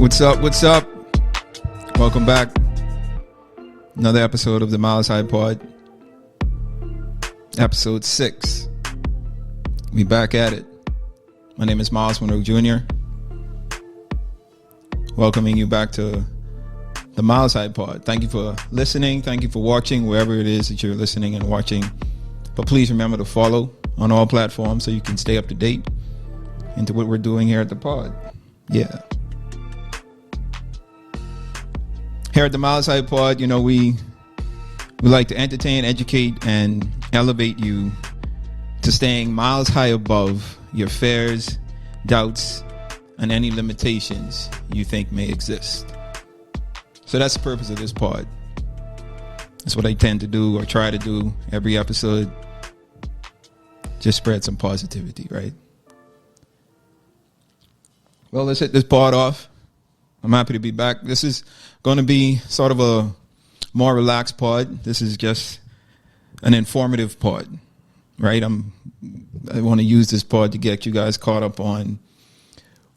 What's up? What's up? Welcome back. Another episode of the Myles Pod. Episode 6. We back at it. My name is Myles Munroe Jr. Welcoming you back to the Myles Pod. Thank you for listening. Thank you for watching wherever it is that you're listening and watching. But please remember to follow on all platforms so you can stay up to date into what we're doing here at the pod. Yeah. Here at the Myles Pod, you know, we like to entertain, educate, and elevate you to staying miles high above your fears, doubts, and any limitations you think may exist. So that's the purpose of this pod. That's what I tend to do or try to do every episode. Just spread some positivity, right? Well, let's hit this pod off. I'm happy to be back. This is going to be sort of a more relaxed pod. This is just an informative pod, right? I want to use this pod to get you guys caught up on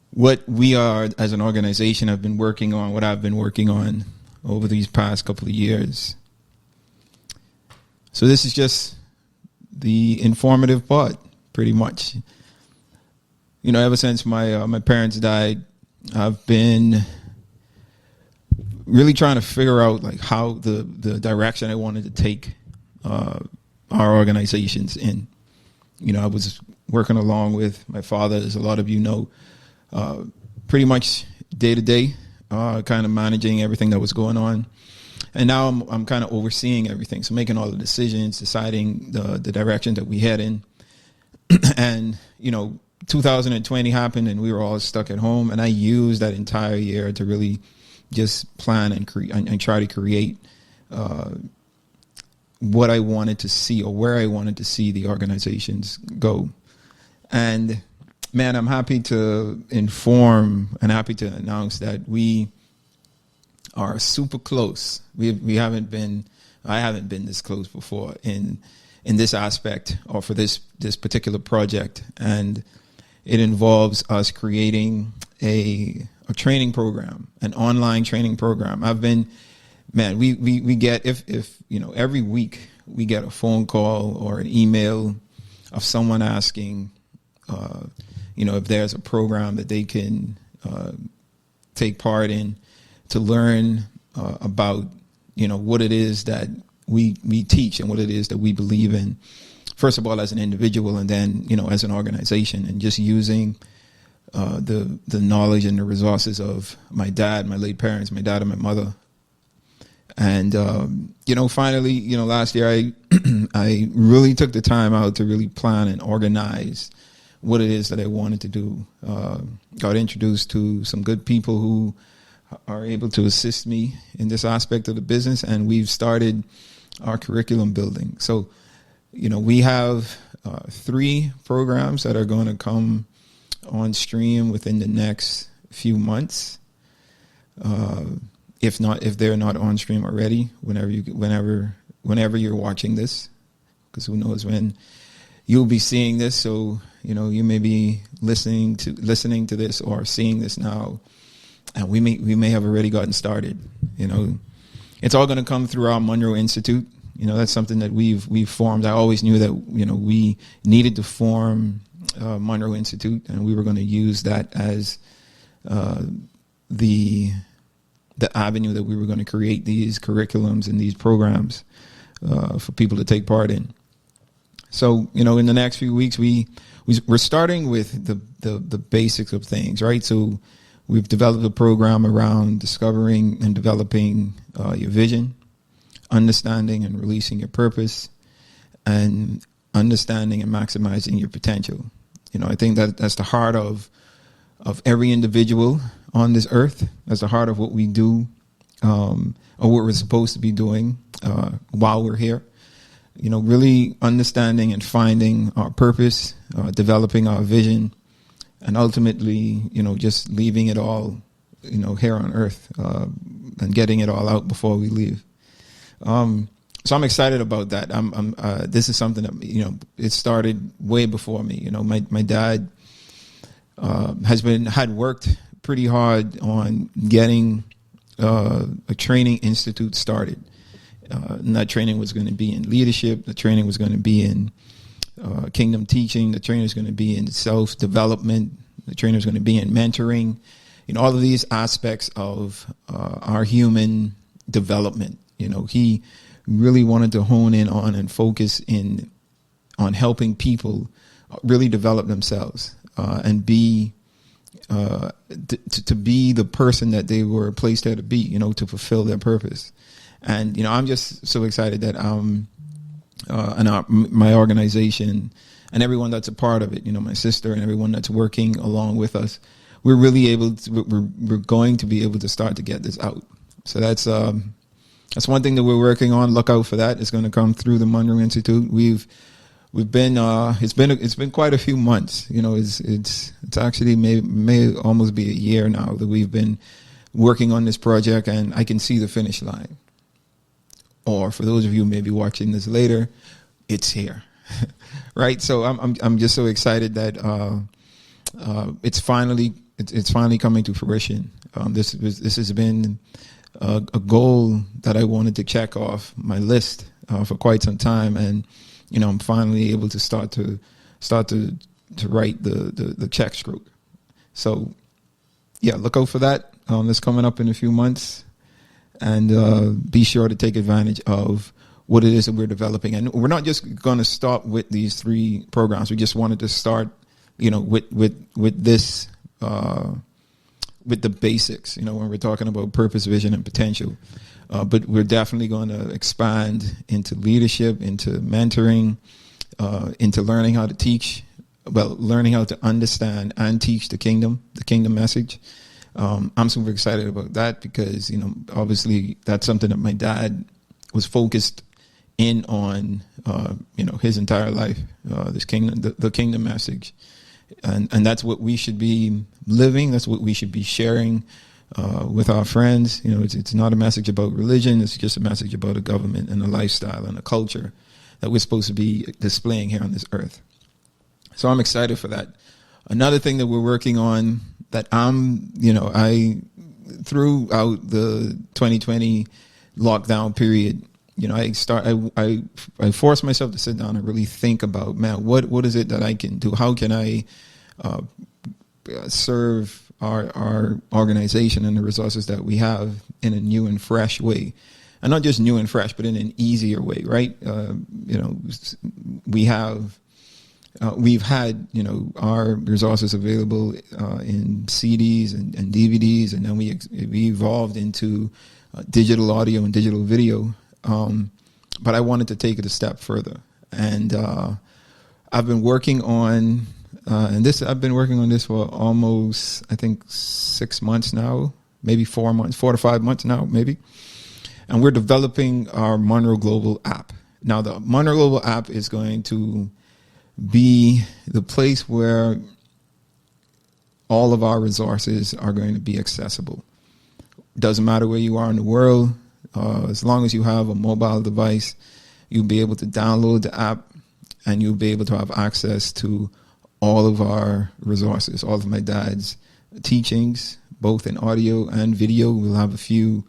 what we are as an organization have been working on, what I've been working on over these past couple of years. So this is just the informative pod, pretty much. You know, ever since my parents died, I've been really trying to figure out like how the direction I wanted to take our organizations in. You know, I was working along with my father, as a lot of you know, pretty much day to day, kind of managing everything that was going on. And now I'm kind of overseeing everything. So making all the decisions, deciding the direction that we head in. And, you know, 2020 happened and we were all stuck at home. And I used that entire year to really just plan and try to create what I wanted to see or where I wanted to see the organizations go. And man, I'm happy to inform and happy to announce that we are super close. I haven't been this close before in this aspect or for this particular project. And it involves us creating a training program, an online training program. We get, if you know, every week we get a phone call or an email of someone asking, you know, if there's a program that they can take part in to learn about, you know, what it is that we teach and what it is that we believe in. First of all, as an individual, and then, you know, as an organization, and just using the knowledge and the resources of my dad, my late parents, my dad and my mother. And, you know, finally, you know, last year I really took the time out to really plan and organize what it is that I wanted to do. Got introduced to some good people who are able to assist me in this aspect of the business. And we've started our curriculum building. So, you know, we have 3 programs that are going to come on stream within the next few months. If they're not on stream already, whenever you're watching this, because who knows when you'll be seeing this. So, you know, you may be listening to this or seeing this now, and we may have already gotten started. You know, it's all going to come through our Munroe Institute. You know, that's something that we've formed. I always knew that, you know, we needed to form Munroe Institute, and we were going to use that as the avenue that we were going to create these curriculums and these programs for people to take part in. So, you know, in the next few weeks, we're starting with the basics of things, right? So we've developed a program around discovering and developing your vision, understanding and releasing your purpose, and understanding and maximizing your potential. You know, I think that's the heart of every individual on this earth. That's the heart of what we do, or what we're supposed to be doing while we're here. You know, really understanding and finding our purpose, developing our vision, and ultimately, you know, just leaving it all, you know, here on earth, and getting it all out before we leave. So I'm excited about that. This is something that, you know, it started way before me. You know, my dad had worked pretty hard on getting a training institute started. And that training was going to be in leadership. The training was going to be in kingdom teaching. The training was going to be in self-development. The training was going to be in mentoring. All of these aspects of our human development. He really wanted to hone in on and focus on helping people really develop themselves and be to be the person that they were placed there to be, to fulfill their purpose. And, I'm just so excited that my organization and everyone that's a part of it, my sister and everyone that's working along with us, we're really we're going to be able to start to get this out. So that's one thing that we're working on. Look out for that. It's going to come through the Munroe Institute. We've been it's been quite a few months. It's actually may almost be a year now that we've been working on this project, and I can see the finish line. Or for those of you maybe watching this later, it's here, right? So I'm just so excited that it's finally coming to fruition. This has been a goal that I wanted to check off my list for quite some time, and I'm finally able to start to write the check stroke. So yeah, look out for that. That's coming up in a few months. And be sure to take advantage of what it is that we're developing. And we're not just going to start with these 3 programs. We just wanted to start, with this, with the basics, when we're talking about purpose, vision, and potential. But we're definitely going to expand into leadership, into mentoring, into learning how to teach, learning how to understand and teach the kingdom message. I'm super excited about that because, obviously that's something that my dad was focused in on, his entire life, this kingdom, the kingdom message. And that's what we should be living. That's what we should be sharing with our friends. It's not a message about religion. It's just a message about a government and a lifestyle and a culture that we're supposed to be displaying here on this earth. So I'm excited for that. Another thing that we're working on that I throughout the 2020 lockdown period, I forced myself to sit down and really think about, man, what is it that I can do? How can I serve our organization and the resources that we have in a new and fresh way? And not just new and fresh, but in an easier way, right? We've had, our resources available in CDs and DVDs, and then we evolved into digital audio and digital video. But I wanted to take it a step further, and I've been working on I've been working on this for almost, I think, 6 months now, maybe 4 months, 4 to 5 months now, maybe. And we're developing our Munroe Global app. Now, the Munroe Global app is going to be the place where all of our resources are going to be accessible. Doesn't matter where you are in the world, as long as you have a mobile device, you'll be able to download the app and you'll be able to have access to all of our resources, all of my dad's teachings, both in audio and video. We'll have a few,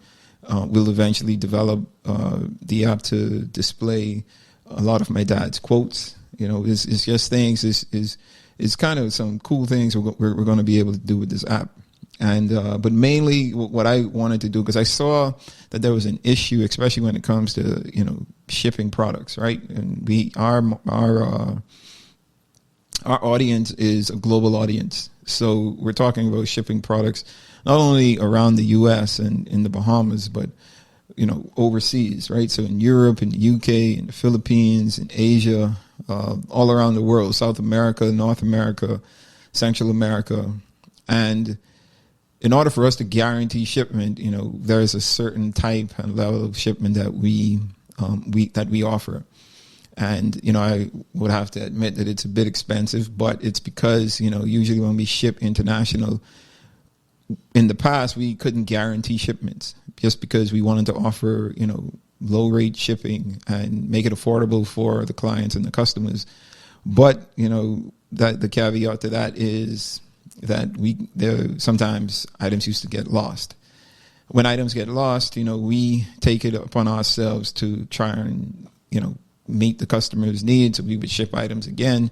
we'll eventually develop the app to display a lot of my dad's quotes. It's just things, it's kind of some cool things we're going to be able to do with this app. And but mainly what I wanted to do, because I saw that there was an issue, especially when it comes to shipping products, right? And our audience is a global audience, so we're talking about shipping products not only around the U.S. and in the Bahamas, but overseas, right? So in Europe, in the UK, in the Philippines, in Asia, all around the world, South America, North America, Central America, and in order for us to guarantee shipment, there is a certain type and level of shipment that we offer. And, I would have to admit that it's a bit expensive, but it's because, usually when we ship international, in the past, we couldn't guarantee shipments just because we wanted to offer, low rate shipping and make it affordable for the clients and the customers. But, that the caveat to that is, that sometimes items used to get lost. When items get lost, we take it upon ourselves to try and, meet the customer's needs. So we would ship items again.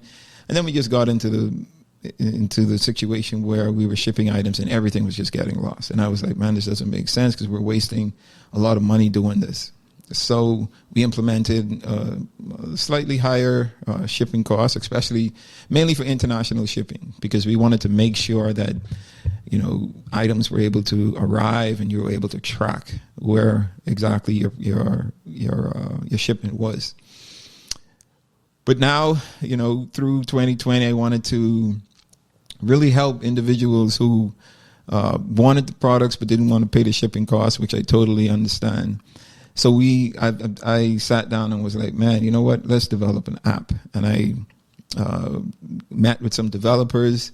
And then we just got into the situation where we were shipping items and everything was just getting lost. And I was like, man, this doesn't make sense because we're wasting a lot of money doing this. So we implemented slightly higher shipping costs, mainly for international shipping, because we wanted to make sure that, items were able to arrive and you were able to track where exactly your shipment was. But now, through 2020, I wanted to really help individuals who wanted the products but didn't want to pay the shipping costs, which I totally understand. So I sat down and was like, man, you know what? Let's develop an app. And I met with some developers.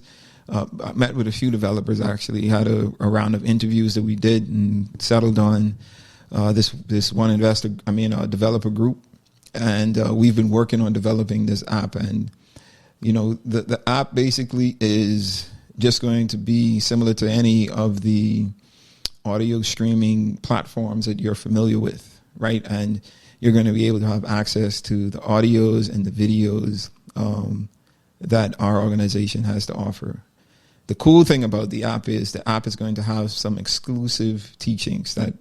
I met with a few developers, actually. Had a round of interviews that we did and settled on this one developer group. And we've been working on developing this app. And, the app basically is just going to be similar to any of the audio streaming platforms that you're familiar with, right? And you're going to be able to have access to the audios and the videos that our organization has to offer. The cool thing about the app is going to have some exclusive teachings that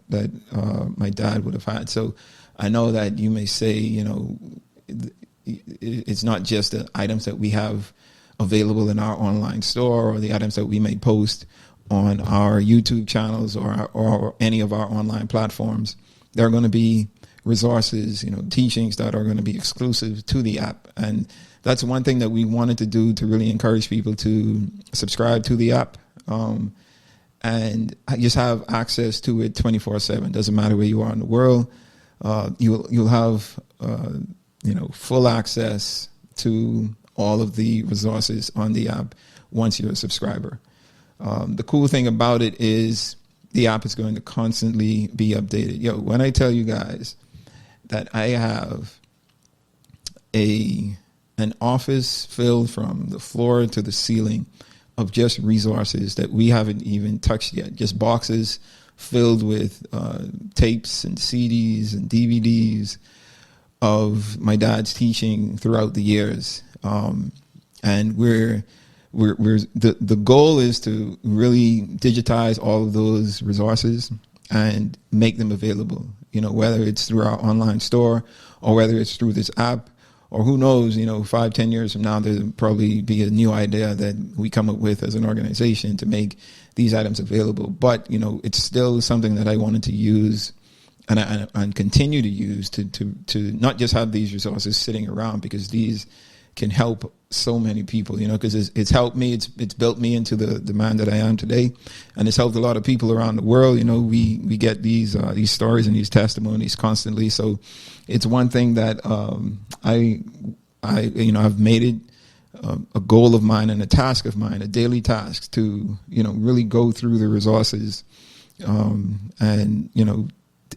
my dad would have had. So I know that you may say, it's not just the items that we have available in our online store or the items that we may post on our YouTube channels or any of our online platforms. There are going to be resources, teachings that are going to be exclusive to the app. And that's one thing that we wanted to do to really encourage people to subscribe to the app and just have access to it 24/7. Doesn't matter where you are in the world. You'll have full access to all of the resources on the app once you're a subscriber. The cool thing about it is the app is going to constantly be updated. When I tell you guys that I have an office filled from the floor to the ceiling of just resources that we haven't even touched yet, just boxes filled with tapes and CDs and DVDs of my dad's teaching throughout the years. And the goal is to really digitize all of those resources and make them available, whether it's through our online store or whether it's through this app, or who knows, 5-10 years from now, there'll probably be a new idea that we come up with as an organization to make these items available. But, it's still something that I wanted to use and continue to use to not just have these resources sitting around, because these can help so many people, because it's helped me. It's built me into the man that I am today, and it's helped a lot of people around the world. We get these stories and these testimonies constantly. So it's one thing that I've made it a goal of mine and a task of mine, a daily task to really go through the resources and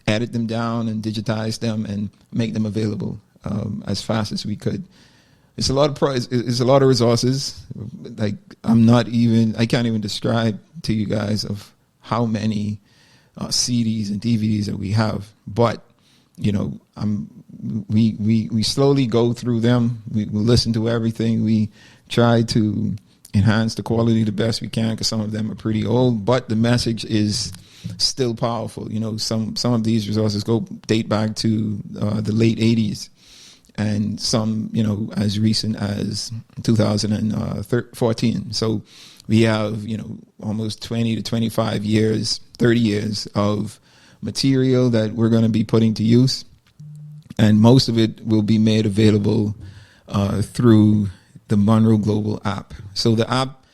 edit them down and digitize them and make them available as fast as we could. It's a lot of resources. Like I can't even describe to you guys of how many CDs and DVDs that we have. But we slowly go through them. We listen to everything. We try to enhance the quality the best we can, because some of them are pretty old, but the message is still powerful. Some of these resources date back to the late 80s. And some, as recent as 2014. So we have, almost 20 to 25 years, 30 years of material that we're going to be putting to use. And most of it will be made available through the Munroe Global app. So the app,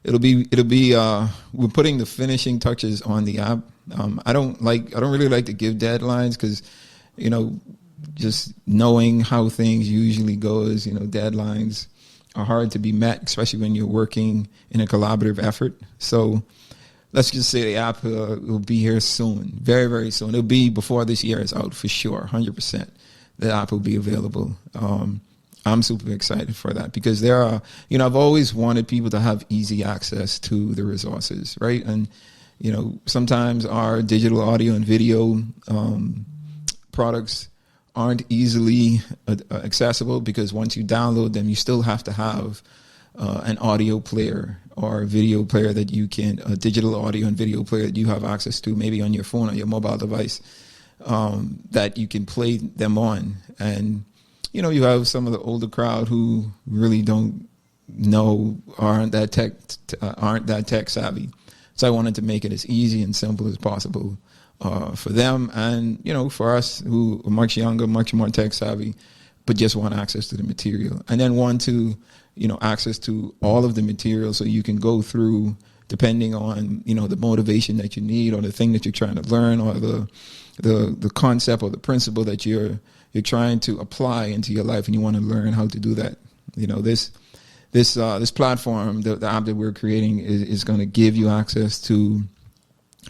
it'll be we're putting the finishing touches on the app. I don't really like to give deadlines because, just knowing how things usually goes, deadlines are hard to be met, especially when you're working in a collaborative effort. So let's just say the app will be here soon, very, very soon. It'll be before this year is out for sure, 100%. The app will be available. I'm super excited for that because there are, I've always wanted people to have easy access to the resources, right? And, sometimes our digital audio and video products aren't easily accessible because once you download them, you still have to have an audio player or a video player that you can, a digital audio and video player that you have access to, maybe on your phone or your mobile device, that you can play them on. And, you have some of the older crowd who really don't know, aren't that tech savvy. So I wanted to make it as easy and simple as possible for them, and for us who are much younger, much more tech savvy, but just want access to the material, and then want to access to all of the material, so you can go through depending on the motivation that you need, or the thing that you're trying to learn, or the concept or the principle that you're trying to apply into your life, and you want to learn how to do that. This platform, the app that we're creating, is going to give you access to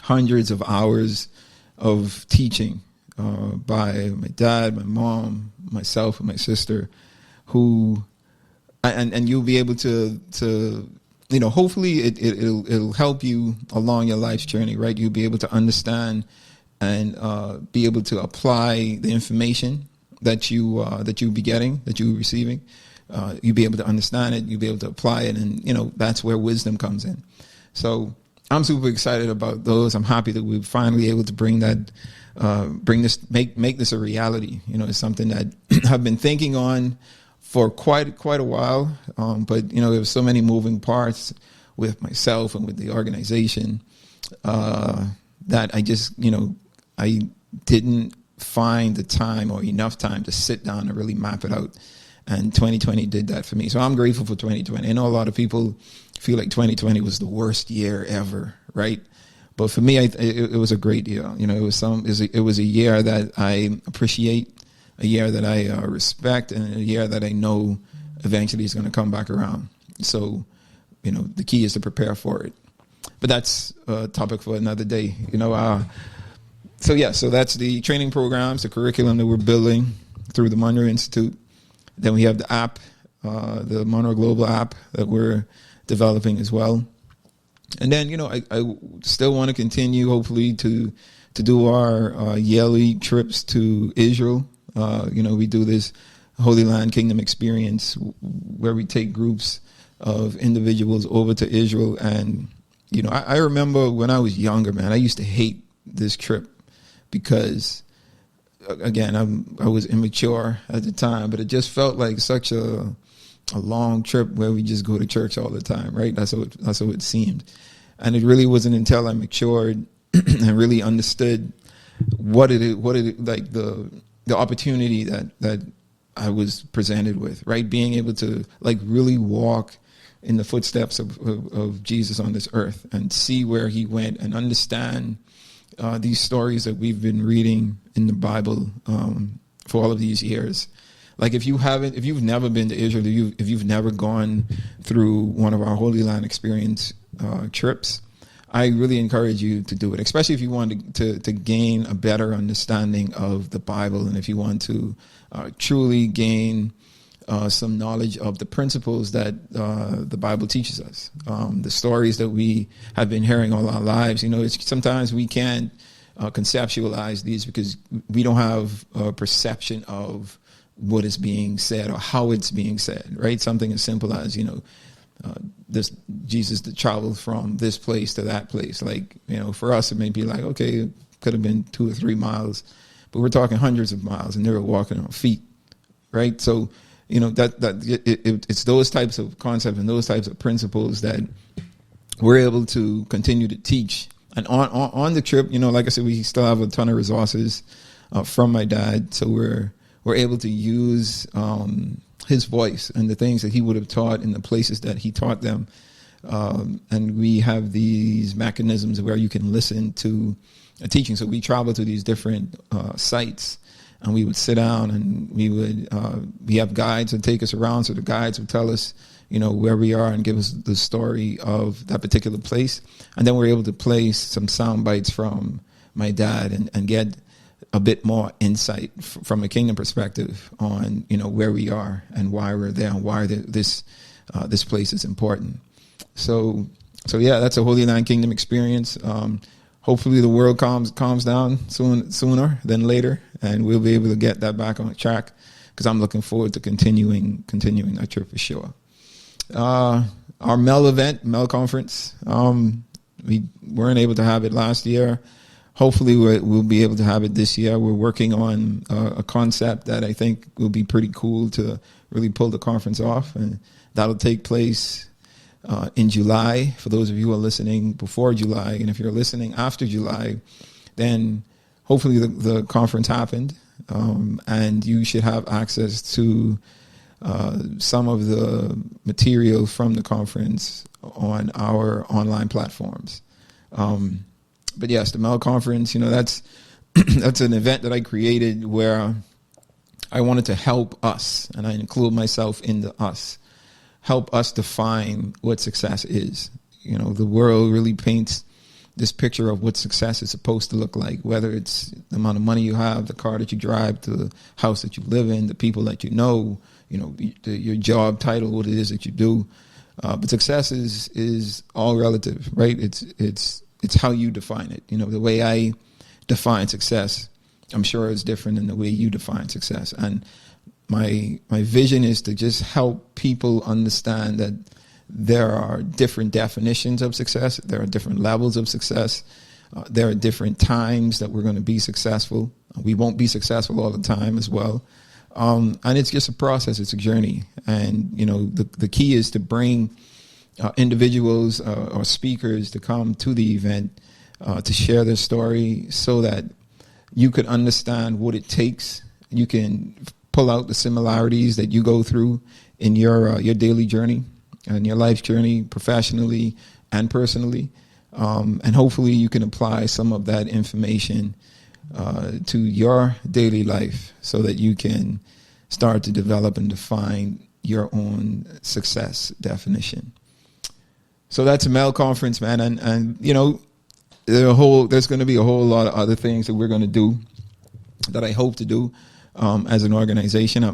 hundreds of hours of teaching by my dad, my mom, myself, and my sister, who, and you'll be able to hopefully it'll help you along your life's journey, right? You'll be able to understand and be able to apply the information that you'll be getting, that you're receiving. You'll be able to understand it, you'll be able to apply it, and that's where wisdom comes in. So I'm super excited about those. I'm happy that we're finally able to make this a reality. It's something that I've been thinking on for quite a while, but there were so many moving parts with myself and with the organization that I just I didn't find the time or enough time to sit down and really map it out. And 2020 did that for me. So I'm grateful for 2020. I know a lot of people feel like 2020 was the worst year ever, right? But for me, it was a great year. It was a year that I appreciate, a year that I respect, and a year that I know eventually is going to come back around. So, the key is to prepare for it. But that's a topic for another day. So that's the training programs, the curriculum that we're building through the Munroe Institute. Then we have the app, the Munroe Global app that we're developing as well. And then, I still want to continue, hopefully, to do our yearly trips to Israel. We do this Holy Land Kingdom experience where we take groups of individuals over to Israel. And, I remember when I was younger, man, I used to hate this trip because, again, I was immature at the time, but it just felt like such a long trip where we just go to church all the time, right? That's how it seemed. And it really wasn't until I matured and really understood what it like the opportunity that I was presented with, right? Being able to really walk in the footsteps of Jesus on this earth and see where he went and understand these stories that we've been reading in the Bible for all of these years. Like if you've never been to Israel, if you've never gone through one of our Holy Land experience trips, I really encourage you to do it, especially if you want to gain a better understanding of the Bible, and if you want to truly gain some knowledge of the principles that the Bible teaches us, the stories that we have been hearing all our lives. Sometimes we can't conceptualize these because we don't have a perception of what is being said or how it's being said, right? Something as simple as, this Jesus that traveled from this place to that place. For us, it may be like, okay, it could have been 2 or 3 miles, but we're talking hundreds of miles, and they were walking on feet, right? So, it's those types of concepts and those types of principles that we're able to continue to teach. And on the trip, like I said, we still have a ton of resources from my dad, so we're able to use his voice and the things that he would have taught in the places that he taught them. And we have these mechanisms where you can listen to a teaching. So we travel to these different sites, and we would sit down, and we have guides that take us around. So the guides would tell us, where we are and give us the story of that particular place. And then we're able to play some sound bites from my dad and get a bit more insight from a kingdom perspective on, where we are and why we're there and why this place is important. So yeah, that's a Holy Land Kingdom experience. Hopefully the world calms down sooner than later, and we'll be able to get that back on track, because I'm looking forward to continuing that trip for sure. Our Mel conference, we weren't able to have it last year. Hopefully we'll be able to have it this year. We're working on a concept that I think will be pretty cool to really pull the conference off, and that'll take place in July. For those of you who are listening before July, and if you're listening after July, then hopefully the conference happened, and you should have access to some of the material from the conference on our online platforms. But yes, the Mel Conference, that's that's an event that I created where I wanted to help us, and I include myself in the us, help us define what success is. The world really paints this picture of what success is supposed to look like, whether it's the amount of money you have, the car that you drive, the house that you live in, the people that you know, your job title, what it is that you do. But success is all relative, right? It's how you define it. The way I define success, I'm sure is different than the way you define success. And my vision is to just help people understand that there are different definitions of success. There are different levels of success. There are different times that we're going to be successful. We won't be successful all the time as well. And it's just a process. It's a journey. And, the key is to bring individuals or speakers to come to the event to share their story, so that you could understand what it takes. You can pull out the similarities that you go through in your daily journey and your life journey, professionally and personally. And hopefully you can apply some of that information to your daily life, so that you can start to develop and define your own success definition. So that's a Mel Conference, man. And there's going to be a whole lot of other things that we're going to do, that I hope to do as an organization.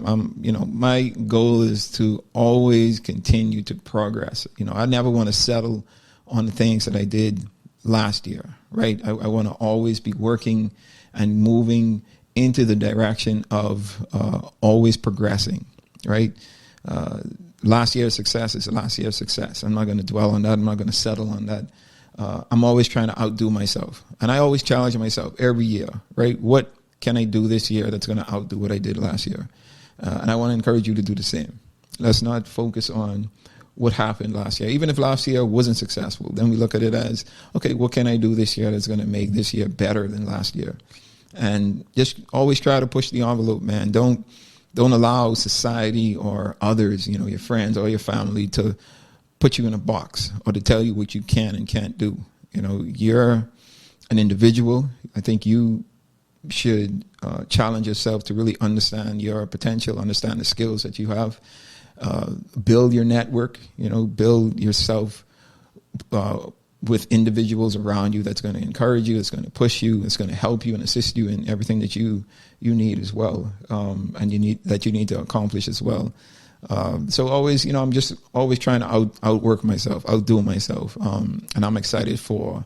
My goal is to always continue to progress. I never want to settle on the things that I did last year, right? I want to always be working and moving into the direction of always progressing, right? Last year's success is last year's success. I'm not going to dwell on that. I'm not going to settle on that. I'm always trying to outdo myself. And I always challenge myself every year, right? What can I do this year that's going to outdo what I did last year? And I want to encourage you to do the same. Let's not focus on what happened last year. Even if last year wasn't successful, then we look at it as, okay, what can I do this year that's going to make this year better than last year? And just always try to push the envelope, man. Don't allow society or others, your friends or your family, to put you in a box or to tell you what you can and can't do. You're an individual. I think you should challenge yourself to really understand your potential, understand the skills that you have, build your network, build yourself with individuals around you that's going to encourage you, that's going to push you, that's going to help you and assist you in everything that you need as well, and you need to accomplish as well. So always, I'm just always trying to outwork myself, outdo myself, and I'm excited for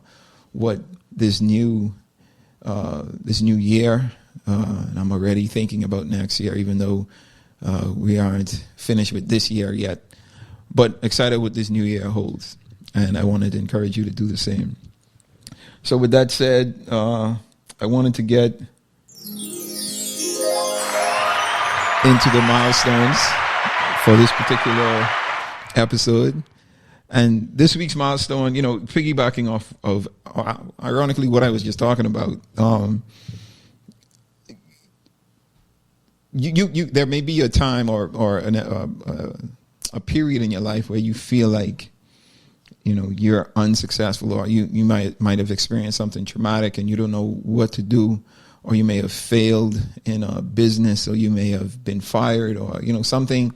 what this new year, and I'm already thinking about next year, even though we aren't finished with this year yet, but excited what this new year holds. And I wanted to encourage you to do the same. So with that said, I wanted to get into the milestones for this particular episode. And this week's milestone, piggybacking off of, ironically, what I was just talking about, there may be a time or a period in your life where you feel like, you're unsuccessful, or you might have experienced something traumatic and you don't know what to do, or you may have failed in a business, or you may have been fired, or something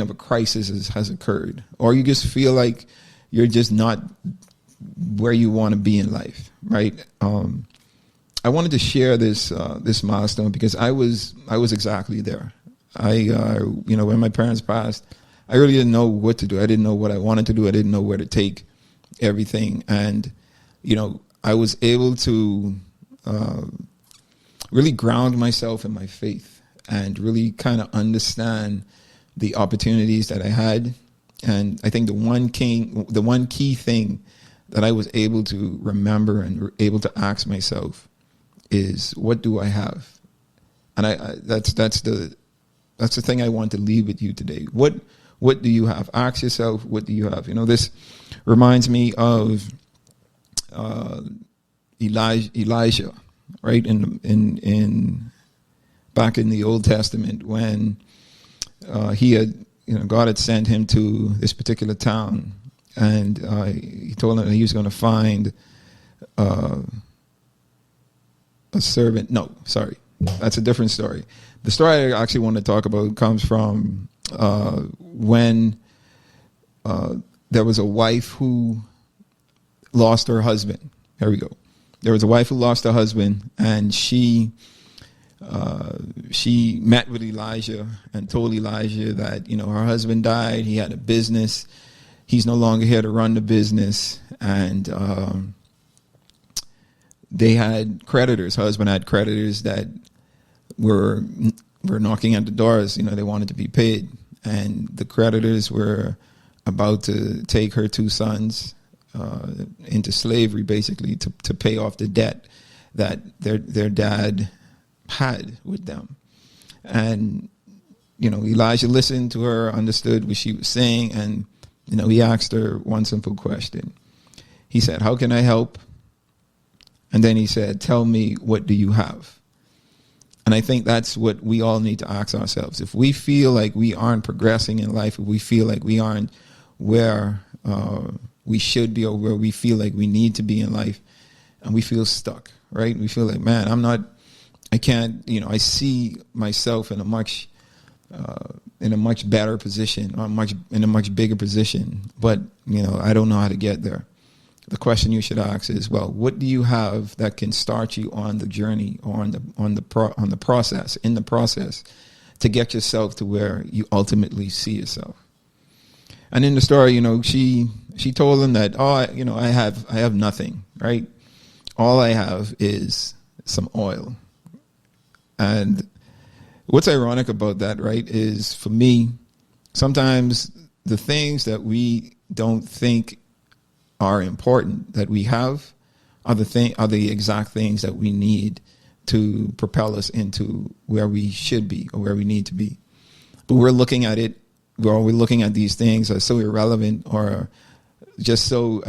of a crisis has occurred, or you just feel like you're just not where you want to be in life, right? I wanted to share this milestone because I was exactly there. When my parents passed, I really didn't know what to do. I didn't know what I wanted to do. I didn't know where to take everything. And, I was able to really ground myself in my faith and really kind of understand the opportunities that I had. And I think the one key thing that I was able to remember and able to ask myself is, what do I have? And that's the thing I want to leave with you today. What do you have? Ask yourself, what do you have? This reminds me of Elijah, right? In back in the Old Testament, when he had, God had sent him to this particular town, and he told him that he was going to find a servant. No, sorry, that's a different story. The story I actually want to talk about comes from when there was a wife who lost her husband. Here we go. There was a wife who lost her husband, and she met with Elijah and told Elijah that, her husband died. He had a business. He's no longer here to run the business. And they had creditors. Husband had creditors that were knocking at the doors. They wanted to be paid. And the creditors were about to take her two sons into slavery, basically, to pay off the debt that their dad had with them. And Elijah listened to her, understood what she was saying, and he asked her one simple question. He said, "How can I help?" And then he said, "Tell me, what do you have?" And I think that's what we all need to ask ourselves. If we feel like we aren't progressing in life, if we feel like we aren't where we should be, or where we feel like we need to be in life, and we feel stuck, right? We feel like, man, I can't, I see myself in a much better position, or in a much bigger position, but, I don't know how to get there. The question you should ask is, well, what do you have that can start you on the journey, or in the process to get yourself to where you ultimately see yourself? And in the story, she told him that, I have nothing, right? All I have is some oil. And what's ironic about that, right, is, for me, sometimes the things that we don't think are important that we have are the exact things that we need to propel us into where we should be, or where we need to be. But we're looking at these things as so irrelevant, or just so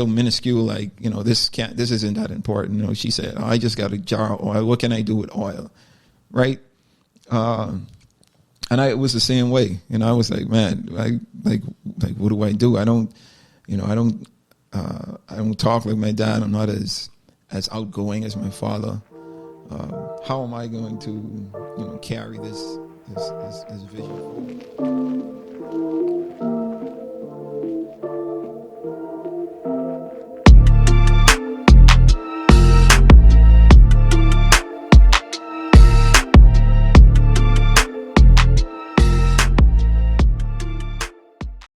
minuscule, like, this isn't that important. She said, "Oh, I just got a jar of oil. What can I do with oil?" Right? And I was the same way. I was like, man, what do I do? I don't talk like my dad. I'm not as outgoing as my father. How am I going to, carry this vision forward?